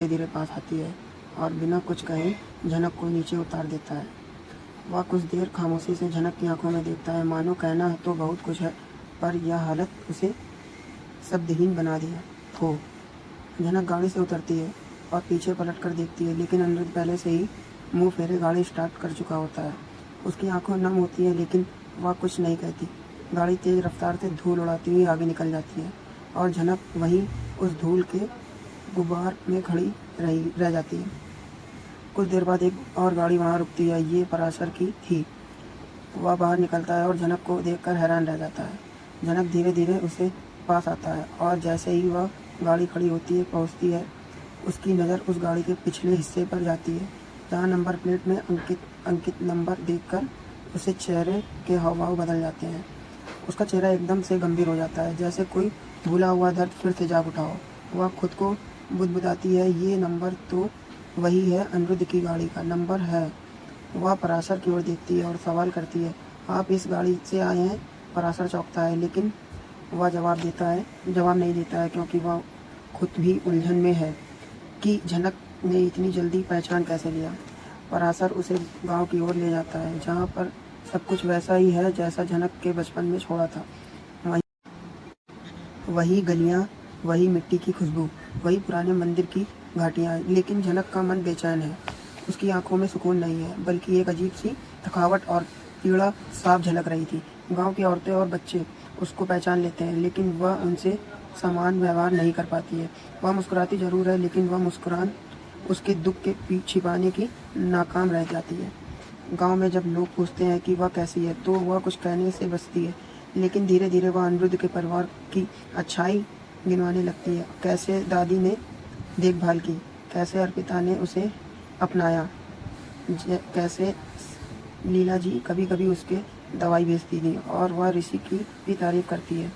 धीरे धीरे पास आती है और बिना कुछ कहे झनक को नीचे उतार देता है। वह कुछ देर खामोशी से झनक की आंखों में देखता है, मानो कहना तो बहुत कुछ है पर यह हालत उसे शब्दहीन बना दिया हो। झनक गाड़ी से उतरती है और पीछे पलट कर देखती है, लेकिन अनिरुद्ध पहले से ही मुंह फेरे गाड़ी स्टार्ट कर चुका होता है। उसकी आंखें नम होती है लेकिन वह कुछ नहीं कहती। गाड़ी तेज रफ्तार से धूल उड़ाती हुई आगे निकल जाती है और झनक वहीं उस धूल के गुबार में खड़ी रह जाती है। कुछ देर बाद एक और गाड़ी वहाँ रुकती है। ये पराशर की थी। वह बाहर निकलता है और झनक को देखकर हैरान रह जाता है। झनक धीरे धीरे उसे पास आता है और जैसे ही वह गाड़ी खड़ी पहुँचती है, उसकी नज़र उस गाड़ी के पिछले हिस्से पर जाती है, जहाँ नंबर प्लेट में अंकित नंबर देखकर उसे चेहरे के हाव-भाव बदल जाते हैं। उसका चेहरा एकदम से गंभीर हो जाता है, जैसे कोई भूला हुआ दर्द फिर से जाग उठा हो। वह खुद को बुदबुदाती है, ये नंबर तो वही है, अनिरुद्ध की गाड़ी का नंबर है। वह पराशर की ओर देखती है और सवाल करती है, आप इस गाड़ी से आए हैं? पराशर चौंकता है, लेकिन वह जवाब नहीं देता है, क्योंकि वह खुद भी उलझन में है कि झनक ने इतनी जल्दी पहचान कैसे लिया। पराशर उसे गांव की ओर ले जाता है, जहां पर सब कुछ वैसा ही है जैसा झनक के बचपन में छोड़ा था। वही गलियां, वही मिट्टी की खुशबू, वही पुराने मंदिर की घाटियां, लेकिन झनक का मन बेचैन है। उसकी आंखों में सुकून नहीं है, बल्कि एक अजीब सी थकावट और पीड़ा साफ झलक रही थी। गांव की औरतें और बच्चे उसको पहचान लेते हैं, लेकिन वह उनसे समान व्यवहार नहीं कर पाती है। वह मुस्कुराती जरूर है, लेकिन वह मुस्कुरान उसके दुख के छिपाने की नाकाम रह जाती है। गांव में जब लोग पूछते हैं कि वह कैसी है, तो वह कुछ कहने से बचती है, लेकिन धीरे धीरे वह अनिरुद्ध के परिवार की अच्छाई गिनवाने लगती है। कैसे दादी ने देखभाल की, कैसे अर्पिता ने उसे अपनाया, कैसे लीला जी कभी कभी उसके दवाई भेजती थी, और वह ऋषि की भी तारीफ करती है।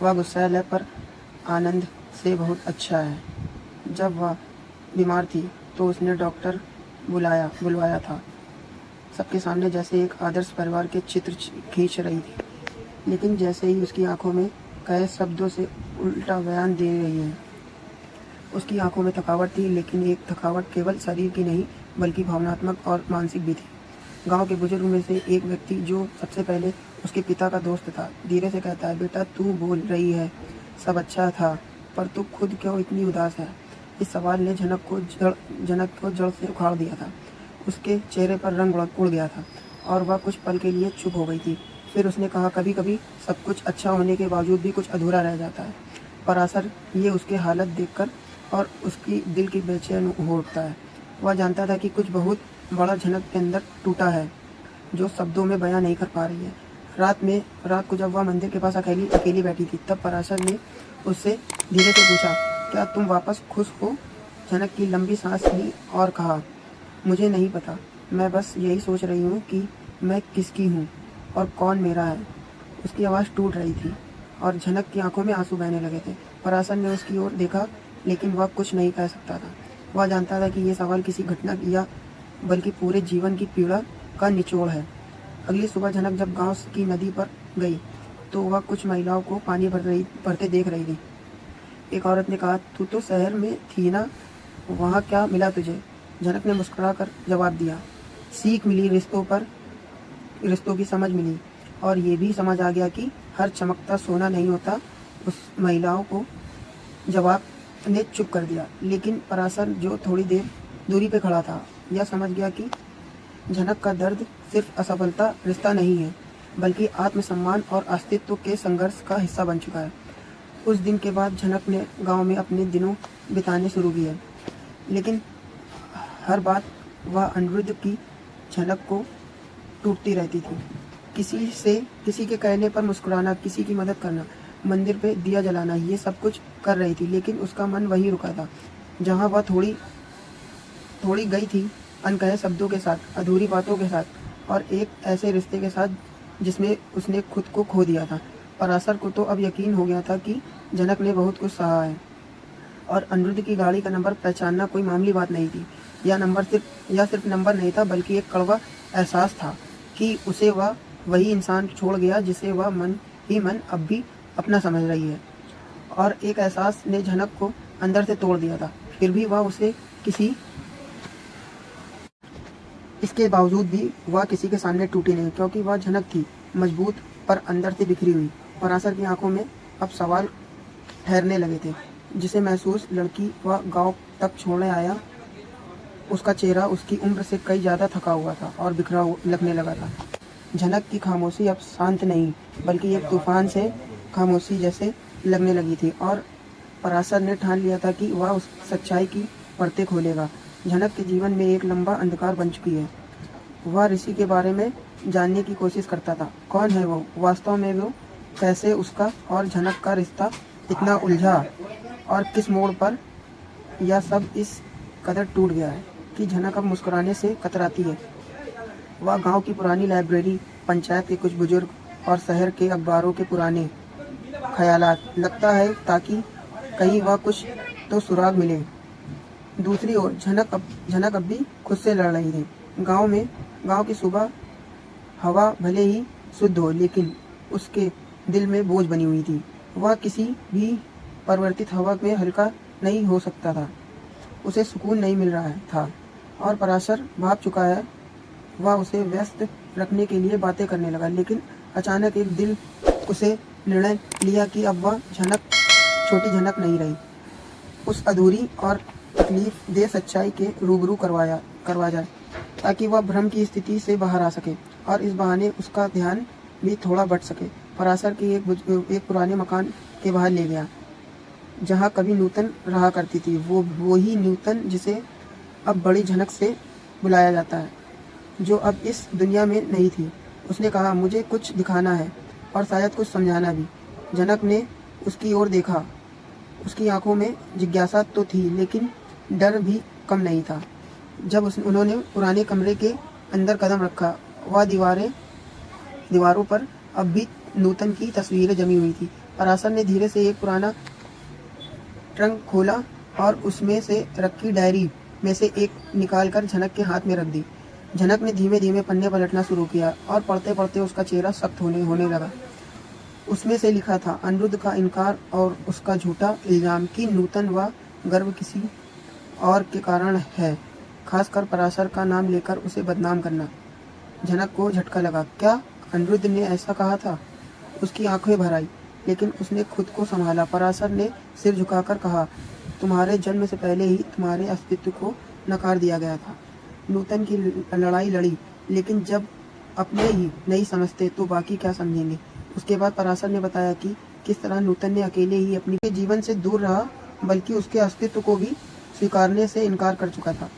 वह गुस्सैल है पर आनंद से बहुत अच्छा है। जब वह बीमार थी तो उसने डॉक्टर बुलवाया था, सबके सामने जैसे एक आदर्श परिवार के चित्र खींच रही थी, लेकिन जैसे ही उसकी आंखों में कहे शब्दों से उल्टा बयान दे रही है। उसकी आंखों में थकावट थी, लेकिन एक थकावट केवल शरीर की नहीं बल्कि भावनात्मक और मानसिक भी थी। गांव के बुजुर्ग में से एक व्यक्ति, जो सबसे पहले उसके पिता का दोस्त था, धीरे से कहता है, बेटा तू बोल रही है, सब अच्छा था, पर तू खुद क्यों इतनी उदास है? इस सवाल ने झनक को जड़ से उखाड़ दिया था। उसके चेहरे पर रंग उड़ गया था और वह कुछ पल के लिए चुप हो गई थी। फिर उसने कहा, कभी कभी सब कुछ अच्छा होने के बावजूद भी कुछ अधूरा रह जाता है। पराशर ये उसकी हालत देखकर और उसकी दिल की बेचैन हो उठता है। वह जानता था कि कुछ बहुत बड़ा झनक के अंदर टूटा है, जो शब्दों में बयां नहीं कर पा रही है। रात को जब वह मंदिर के पास अकेली बैठी थी, तब पराशर ने उससे धीरे से पूछा, क्या तुम वापस खुश हो? झनक की लंबी सांस ली और कहा, मुझे नहीं पता, मैं बस यही सोच रही हूँ कि मैं किसकी हूँ और कौन मेरा है। उसकी आवाज़ टूट रही थी और झनक की आंखों में आंसू बहने लगे थे। पराशर ने उसकी ओर देखा, लेकिन वह कुछ नहीं कह सकता था। वह जानता था कि यह सवाल किसी घटना की या बल्कि पूरे जीवन की पीड़ा का निचोड़ है। अगली सुबह झनक जब गांव की नदी पर गई तो वह कुछ महिलाओं को पानी भरते देख रही थी। एक औरत ने कहा, तू तो शहर में थी ना, वहाँ क्या मिला तुझे? झनक ने मुस्कुराकर जवाब दिया, सीख मिली, रिश्तों की समझ मिली, और ये भी समझ आ गया कि हर चमकता सोना नहीं होता। उस महिलाओं को जवाब ने चुप कर दिया, लेकिन पराशर, जो थोड़ी देर दूरी पे खड़ा था, यह समझ गया कि झनक का दर्द सिर्फ असफलता रिश्ता नहीं है, बल्कि आत्मसम्मान और अस्तित्व के संघर्ष का हिस्सा बन चुका है। उस दिन के बाद झनक ने गांव में अपने दिनों बिताने शुरू किए, लेकिन हर बात वह अनिरुद्ध की झनक को टूटती रहती थी। किसी के कहने पर मुस्कुराना, किसी की मदद करना, मंदिर पे दिया जलाना, ये सब कुछ कर रही थी, लेकिन उसका मन वहीं रुका था जहां वह थोड़ी गई थी, अनकहे शब्दों के साथ, अधूरी बातों के साथ, और एक ऐसे रिश्ते के साथ जिसमें उसने खुद को खो दिया था। पराशर को तो अब यकीन हो गया था कि झनक ने बहुत कुछ सहा है और अनिरुद्ध की गाड़ी का नंबर पहचानना कोई मामूली बात नहीं थी। यह सिर्फ नंबर नहीं था, बल्कि एक कड़वा एहसास था कि उसे वह वही इंसान छोड़ गया जिसे वह मन ही मन अब भी अपना समझ रही है। और एक एहसास ने झनक को अंदर से तोड़ दिया था। फिर भी वह उसे इसके बावजूद भी वह किसी के सामने टूटी नहीं, क्योंकि वह झनक थी मजबूत पर अंदर से बिखरी हुई। पराशर की आंखों में अब सवाल ठहरने लगे थे, जिसे महसूस लड़की वह गांव तक छोड़ने आया। उसका चेहरा उसकी उम्र से कई ज़्यादा थका हुआ था और बिखरा लगने लगा था। झनक की खामोशी अब शांत नहीं, बल्कि एक तूफान से खामोशी जैसे लगने लगी थी, और पराशर ने ठान लिया था कि वह उस सच्चाई की परतें खोलेगा। झनक के जीवन में एक लंबा अंधकार बन चुकी है। वह ऋषि के बारे में जानने की कोशिश करता था। कौन है वो वास्तव में, वो कैसे उसका और झनक का रिश्ता इतना उलझा, और किस मोड़ पर यह सब इस कदर टूट गया है कि झनक अब मुस्कुराने से कतराती है। वह गांव की पुरानी लाइब्रेरी, पंचायत के कुछ बुजुर्ग और शहर के अखबारों के पुराने ख्यालात लगता है, ताकि कहीं वह कुछ तो सुराग मिले। दूसरी ओर झनक अब भी खुद से लड़ रही थी। गांव की सुबह हवा भले ही शुद्ध हो, लेकिन उसके दिल में बोझ बनी हुई थी। वह किसी भी परिवर्तित हवा में हल्का नहीं हो सकता था। उसे सुकून नहीं मिल रहा था, और पराशर भाग चुका है। वह उसे व्यस्त रखने के लिए बातें करने लगा, लेकिन अचानक एक दिल उसे निर्णय लिया कि अब वह छोटी झनक नहीं रही। उस अधूरी और तकलीफ दे सच्चाई के रूबरू करवा जाए, ताकि वह भ्रम की स्थिति से बाहर आ सके, और इस बहाने उसका ध्यान भी थोड़ा बट सके। पराशर के एक पुराने मकान के बाहर ले गया, जहाँ कभी नूतन रहा करती थी। वो ही नूतन जिसे अब बड़ी झनक से बुलाया जाता है, जो अब इस दुनिया में नहीं थी। उसने कहा, मुझे कुछ दिखाना है और शायद कुछ समझाना भी। झनक ने उसकी ओर देखा। उसकी आंखों में जिज्ञासा तो थी, लेकिन डर भी कम नहीं था। जब उन्होंने पुराने कमरे के अंदर कदम रखा, वह दीवारों पर अब भी नूतन की तस्वीरें जमी हुई थी। पराशर ने धीरे से एक पुराना ट्रंक खोला और उसमें से रखी डायरी में से एक निकालकर झनक के हाथ में रख दी। झनक ने धीमे धीमे पन्ने पलटना शुरू किया, और पढ़ते पढ़ते उसका चेहरा सख्त होने लगा। उसमें से लिखा था, अनिरुद्ध का इनकार और उसका झूठा इल्जाम कि नूतन व गर्व किसी और के कारण है, खासकर पराशर का नाम लेकर उसे बदनाम करना। झनक को झटका लगा। क्या अनिरुद्ध ने ऐसा कहा था? उसकी आंखें भर आई, लेकिन उसने खुद को संभाला। पराशर ने सिर झुकाकर कहा, तुम्हारे जन्म से पहले ही तुम्हारे अस्तित्व को नकार दिया गया था। नूतन की लड़ाई लड़ी, लेकिन जब अपने ही नहीं समझते तो बाकी क्या समझेंगे। उसके बाद पराशर ने बताया कि किस तरह नूतन ने अकेले ही अपने जीवन से दूर रहा, बल्कि उसके अस्तित्व को भी स्वीकारने से इनकार कर चुका था।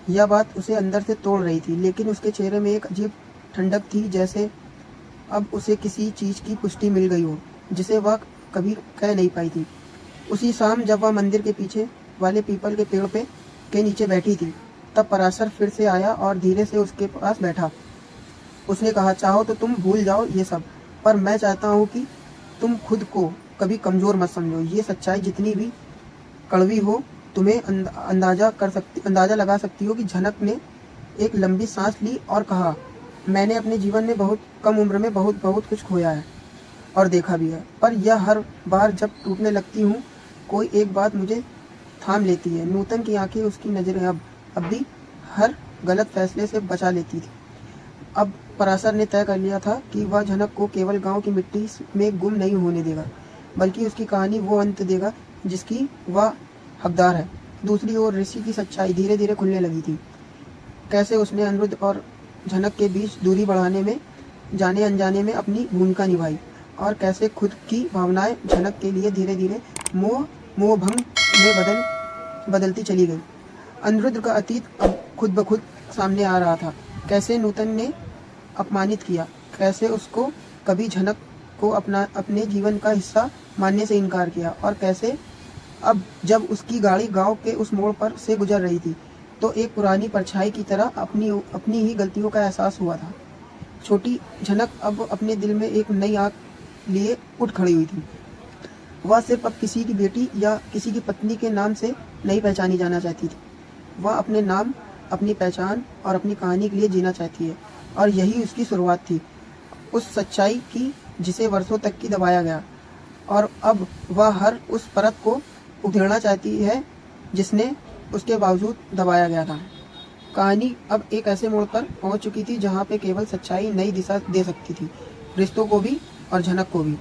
यह बात उसे अंदर से तोड़ रही थी, लेकिन उसके चेहरे में एक अजीब ठंडक थी, जैसे अब उसे किसी चीज की पुष्टि मिल गई हो जिसे वह कभी कह नहीं पाई थी। उसी शाम जब वह मंदिर के पीछे वाले पीपल के पेड़ के नीचे बैठी थी, तब पराशर फिर से आया और धीरे से उसके पास बैठा। उसने कहा, चाहो तो तुम भूल जाओ ये सब, पर मैं चाहता हूँ कि तुम खुद को कभी कमजोर मत समझो। ये सच्चाई जितनी भी कड़वी हो, तुम्हें अंदाजा लगा सकती हो कि झनक ने एक लंबी सांस ली और कहा, मैंने अपने जीवन में बहुत कम उम्र में बहुत कुछ खोया है और देखा भी है, पर यह हर बार जब टूटने लगती हूँ, कोई एक बात मुझे थाम लेती है। नूतन की आंखें, उसकी नजरें अब भी हर गलत फैसले से बचा लेती थी। अब पराशर ने तय कर लिया था कि वह झनक को केवल गांव की मिट्टी में गुम नहीं होने देगा, बल्कि उसकी कहानी वो अंत देगा जिसकी वह हकदार है। दूसरी ओर ऋषि की सच्चाई धीरे धीरे खुलने लगी थी। कैसे उसने अनिरुद्ध और झनक के बीच दूरी बढ़ाने में, जाने अनजाने में अपनी भूमिका निभाई, और कैसे खुद की भावनाएं झनक के लिए धीरे धीरे मोहभंग में बदलती चली गई। अनिरुद्ध का अतीत अब खुद ब खुद सामने आ रहा था। कैसे नूतन ने अपमानित किया, कैसे उसको कभी झनक को अपने जीवन का हिस्सा मानने से इनकार किया, और कैसे अब जब उसकी गाड़ी गांव के उस मोड़ पर से गुजर रही थी, तो एक पुरानी परछाई की तरह अपनी ही गलतियों का एहसास हुआ था। छोटी झनक अब अपने दिल में एक नई आग लिए उठ खड़ी हुई थी। वह सिर्फ अब किसी की बेटी या किसी की पत्नी के नाम से नहीं पहचानी जाना चाहती थी। वह अपने नाम, अपनी पहचान और अपनी कहानी के लिए जीना चाहती है, और यही उसकी शुरुआत थी, उस सच्चाई की जिसे वर्षों तक की दबाया गया, और अब वह हर उस परत को उधेड़ना चाहती है जिसने उसके बावजूद दबाया गया था। कहानी अब एक ऐसे मोड़ पर पहुंच चुकी थी जहां पे केवल सच्चाई नई दिशा दे सकती थी, रिश्तों को भी और झनक को भी।